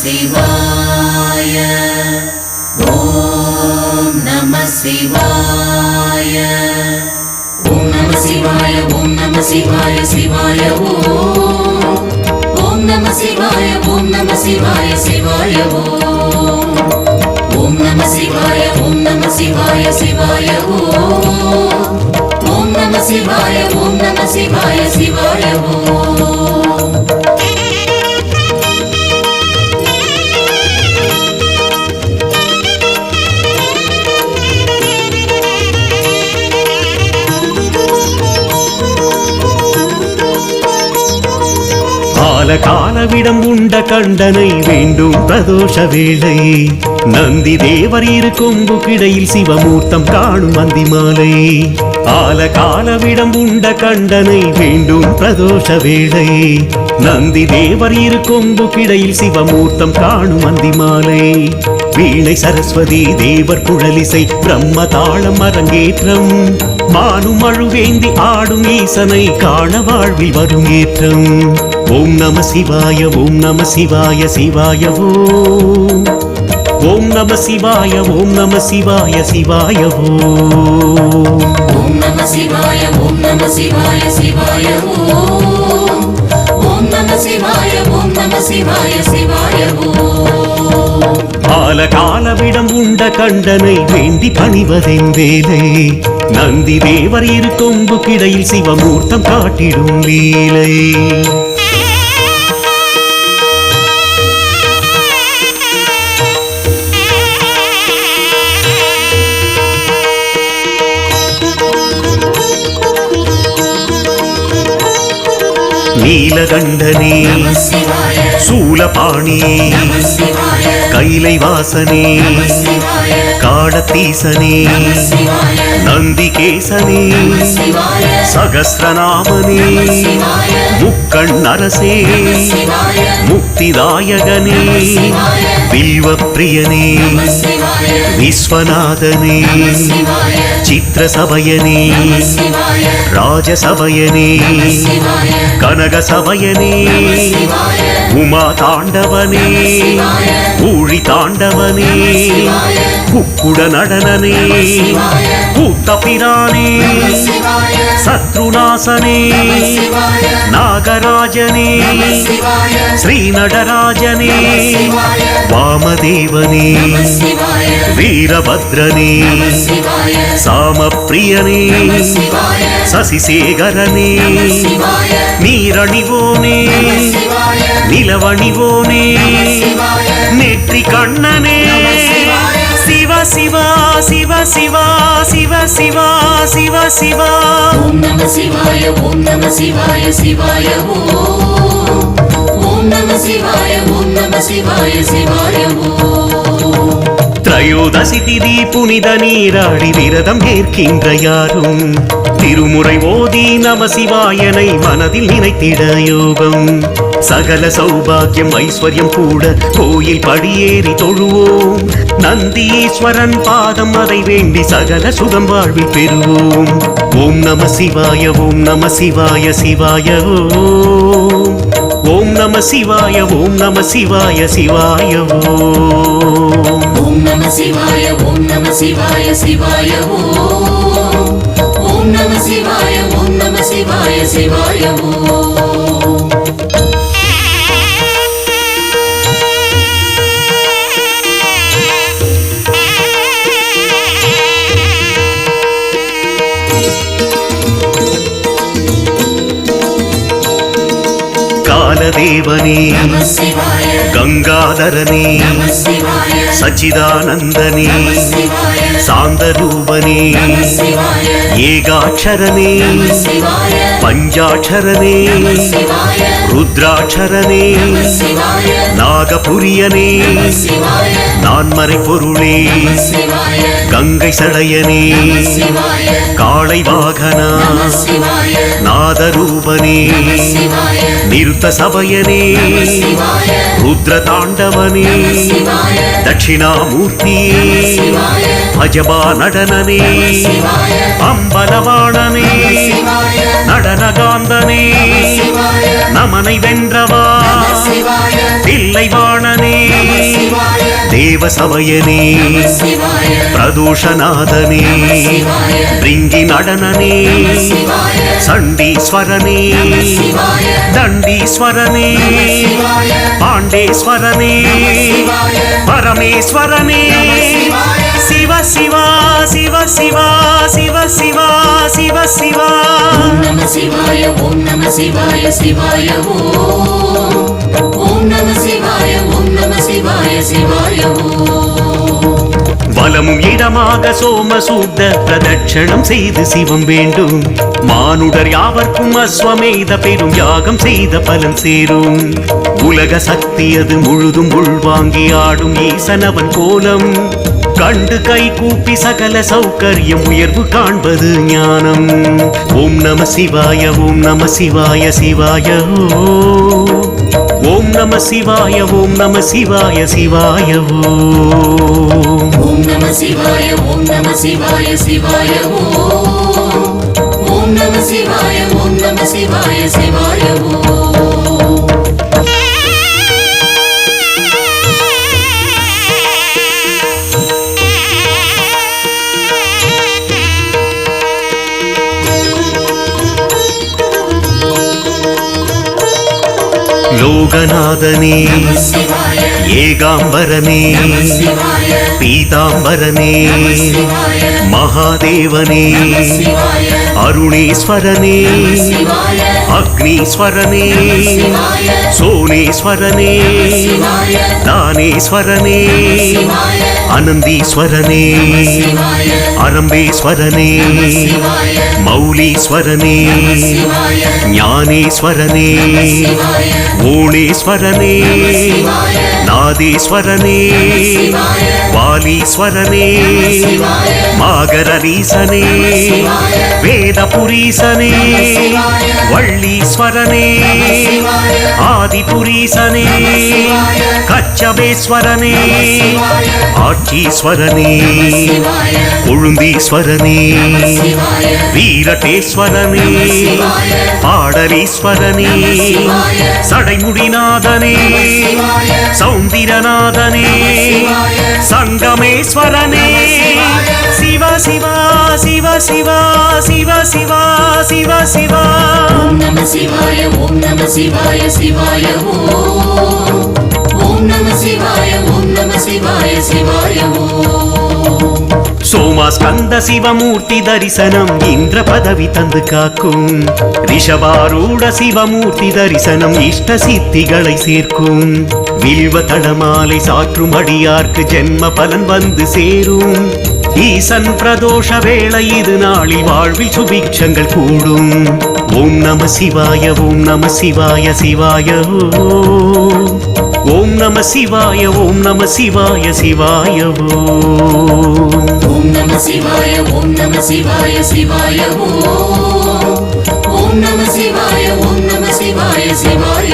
शिवाय ॐ नमः शिवाय ॐ नमः शिवाय ॐ नमः शिवाय शिवाय ॐ नमः शिवाय ॐ नमः शिवाय शिवाय ॐ नमः शिवाय ॐ नमः शिवाय शिवाय ॐ नमः शिवाय ॐ नमः शिवाय शिवाय காலவிடம் உண்ட கண்டனை வேண்டும் பிரதோஷ வேளை நந்தி தேவர் இரு கொம்பு கிடையில் சிவமூர்த்தம் காணும் அந்தி மாலை காலவிடம் உண்ட கண்டனை வேண்டும் பிரதோஷ வேளை நந்தி தேவர் இரு கொம்பு கிடையில் சிவமூர்த்தம் காணும் அந்தி மாலை வீணை சரஸ்வதி தேவர் குழலிசை பிரம்ம தாளம் அரங்கேற்றம் மானும் அழுவேந்தி ஆடும் ஈசனை காண வாழ்வில் வரும் ஏற்றம் ஓம் நம சிவாய ஓம் நம சிவாய சிவாய ஓம் நம சிவாய ஓம் நம சிவாய சிவாய ஓம் நம சிவாய ஓம் நம சிவாய சிவாய ஓம் நம சிவாய ஓம் நம சிவாய சிவாய காலவிடம் உண்ட கண்டனை வேண்டி பணிவதென் வேலை நந்தி தேவர் இரு கொம்பு கிடையில் சிவமூர்த்தம் காட்டிடும் லீலை நீலகண்டனே சூலபாணியே கைலை வாசனே காடத்தீசனே நந்திகேசனே சகஸ்ரநாமனே முக்கண்ணரசே முக்திதாயகனே வில்வப்பிரியனே விஸ்வநாதனே சித்திரசபயனே ராஜசபயனே கனகசபயனே உமா தாண்டவனே ஊழி தாண்டவனே குக்குட நடனனே கூத்தபிரானே சத்ருநாசனே நாகராஜனே ஸ்ரீநடராஜனே வாமதேவனே வீரபத்ரனே சாமப்பிரியனே சசிசேகரனே நீரணிவோனே நிலவணிவோனே நெற்றி கண்ணனே சிவ சிவா சிவ சிவா சிவ சிவா சிவ சிவா ஓம் நம சிவாய ஓம் நம சிவாய சிவாய ஓம் நம சிவாய ஓம் நம சிவாய சிவாய திரையோதசி திதி புனித நீராடி விரதம் ஏற்கின்ற யாரும் திருமுறை ஓதி நம சிவாயனை மனதில் நினைத்திட யோகம் சகல சௌபாகியம் ஐஸ்வர்யம் கூட கோயில் படியேறி தொழுவோம் நந்தீஸ்வரன் பாதம் அதை வேண்டி சகல சுகம் வாழ்வில் பெறுவோம் ஓம் நம சிவாய ஓம் நம சிவாய சிவாய ஓம் நம சிவாய ஓம் நம சிவாய சிவாய ஓம் நம சிவாய ஓம் நம சிவாய சிவாய ஓம் நம சிவாய ஓம் நம சிவாய சிவாய காலதேவனே கங்காதரனே சச்சிதானந்தனே சாந்தரூபனே ஏகாட்சரனே பஞ்சாட்சரனே ருத்ராட்சரனே நாகபுரியனே நான்மறை பொருளே கங்கை சடையனே காளை வாகனா நாதரூபனே நிருத்த சபயனே ருத்ர தாண்டவனே தட்சிணாமூர்த்தியே அஜபா நடனனே அம்பலவாணனே நடனகாந்தனே நமனை வென்றவா தில்லைவாணனே சிவாய தேவசமயனே சிவாய பிரதோஷநாதனே சிவாய பிரிங்கி நடனனே சிவாய சண்டீஸ்வரனே சிவாய தண்டீஸ்வரனே சிவாய பாண்டேஸ்வரனே சிவாய பரமேஸ்வரனே சிவ சிவா சிவ சிவா சிவ சிவா சிவ சிவா ஓம் நம சிவாய ஓம் நம சிவாய சிவாய ஓம் நம சிவாய ஓம் நம சிவாய சிவாய வலமும் இடமாக சோமசூத்த பிரதட்சணம் செய்து சிவம் வேண்டும் மானுடர் யாவர்க்கும் அஸ்வமேத பெரும் யாகம் செய்த பலன் சேரும் உலக சக்தி அது முழுதும் உள்வாங்கி ஆடும் ஈசனவன் கோலம் கண்டு கை கூப்பி சகல சௌகரியம் உயர்வு காண்பது ஞானம் ஓம் நம சிவாய ஓம் நம சிவாய சிவாய ஓம் நம சிவாய ஓம் நம சிவாய சிவாய ஓம் நம சிவாய ஓம் நம சிவாய சிவாய ஓம் நம சிவாய ஓம் நம சிவாய சிவாய லோகநாதனே சிவாய ஏகாம்பரனே சிவாய பீதாம்பரனே சிவாய மகாதேவனே சிவாய அருணேஸ்வரனே சிவாய அக்னீஸ்வரனே சிவாய சோனேஸ்வரனே சிவாய தானேஸ்வரனே சிவாய அனந்தீஸ்வரனே சிவாய அரம்பேஸ்வரனே சிவாய மௌலீஸ்வரனே சிவாய ஞானேஸ்வரனே சிவாய ஓணேஸ்வரனே சிவாய நாதேஸ்வரனே சிவாய வாலீஸ்வரனே சிவாய மாகரீசனே சிவாய வேதபுரீசனே சிவாய வள்ளீஸ்வரனே சிவாய ஆதிபுரீசனே சிவாய கச்சபேஸ்வரனே சிவாய ஆட்சீஸ்வரனே சிவாய கொழுந்தீஸ்வரனே சிவாய வீரட்டேஸ்வரனே சிவாய பாடலீஸ்வரனே சிவாய சடைமுடிநாதனே சிவாய சௌந்திரநாதனே சிவாய சங்கமேஸ்வரனே சிவ சிவா சிவ சிவா சிவ சிவா சிவ சிவா ஓம் நம சிவாய ஓம் நம சிவாய சிவாய ஓம் நம சிவாய ஓம் நம சிவாய சிவாய சோமாஸ்கந்த சிவமூர்த்தி தரிசனம் இந்திர பதவி தந்து காக்கும் ரிஷபாரூட சிவமூர்த்தி தரிசனம் இஷ்ட சித்திகளை சேர்க்கும் வில்வ தடமாலை சாற்றும் அடியார்க்கு ஜென்ம பலன் வந்து சேரும் ஈசன் பிரதோஷ வேளை இது நாளில் வாழ்வில் சுபிக்ஷங்கள் கூடும் ஓம் நம சிவாய ஓம் நம சிவாய சிவாய ஓம் நம சிவாய ஓம் நம சிவாய சிவாய ஓம் நம சிவாய ஓம் நம சிவாய சிவாய ஓம் நம சிவாய ஓம் நம சிவாய சிவாய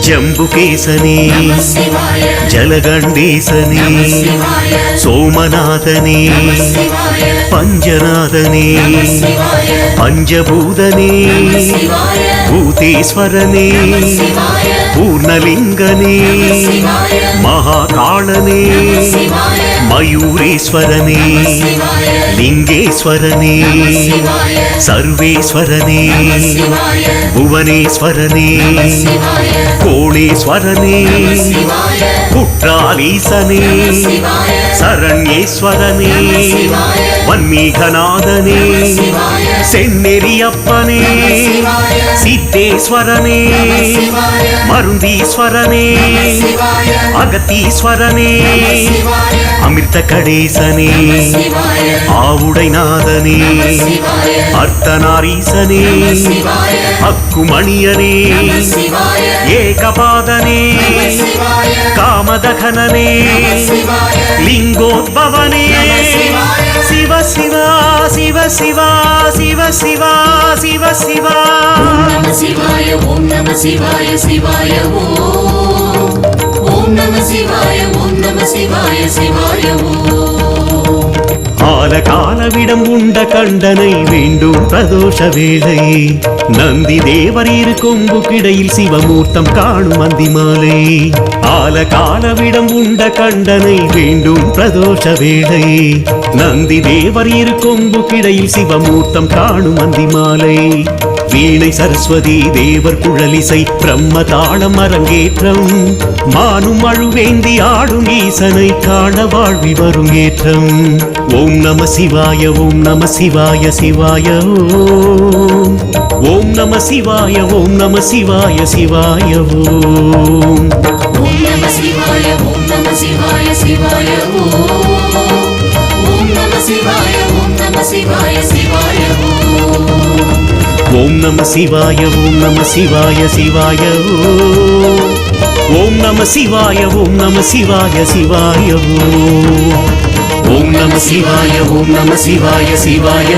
ஜம்புகேசனே சிவாய ஜலகண்டேசனே சிவாய சோமநாதனே சிவாய பஞ்சநாதனே சிவாய பஞ்சபூதனே சிவாய பூதேஸ்வரனே சிவாய பூர்ணலிங்கனே சிவாய மகாகாளனே சிவாய மயூரேஸ்வரனே சிவாய லிங்கேஸ்வரனே சிவாய சர்வேஸ்வரனே சிவாய புவனேஸ்வரனே சிவாய கோணேஸ்வரனே சிவாய குற்றாலீசனே சிவாய சரண்யேஸ்வரனே சிவாய வன்மீகநாதனே சிவாய செந்நெறியப்பனே சிவாய சித்தேஸ்வரனே சிவாய மருந்தீஸ்வரனே சிவாய அகத்தீஸ்வரனே சிவாய அமிர்த கடேசனே சிவாய ஆவுடைநாதனே சிவாய அர்த்தநாரீசனே சிவாய அக்குமணியனே சிவாய ஏகபாதனே சிவாய காமதகனனே சிவாய லிங்கோத்பவனே சிவாய சிவ சிவ சிவா சிவ சிவா சிவ சிவா சிவ சிவா ஓம் நம சிவாய ஓம் நம சிவாய சிவாய ஓம் நம சிவாய ஓம் நம சிவாய சிவாய ஆலகாலவிடம் உண்ட கண்டனை வேண்டும் பிரதோஷ வேளை நந்தி தேவர் இரு கொம்பு கிடையில் சிவமூர்த்தம் காணும் அந்தி மாலை ஆலகாலவிடம் உண்ட கண்டனை வேண்டும் பிரதோஷ வேளை நந்தி தேவர் இரு கொம்பு கிடையில் சிவமூர்த்தம் காணும் அந்தி மாலை வீணை சரஸ்வதி தேவர் குழலிசை பிரம்ம தாளம் அரங்கேற்றம் மானும் அழுவேந்தி ஆடும் ஈசனை காண வாழ்வி வரும் ஏற்றம் ஓம் நம சிவாய ஓம் நம சிவாய சிவாய ஓம் நம சிவாய ஓம் நம சிவாய சிவாய ஓம் நம சிவாய ஓம் நம சிவாய சிவாய ஓம் நம சிவாய ஓம் நம சிவாய சிவாய ஓம் நம சிவாய ஓம் நம சிவாய சிவாய ஓம் நம சிவாய ஓம் நம சிவாய சிவாய ஓம் நம சிவாய ஓம் நம சிவாய சிவாய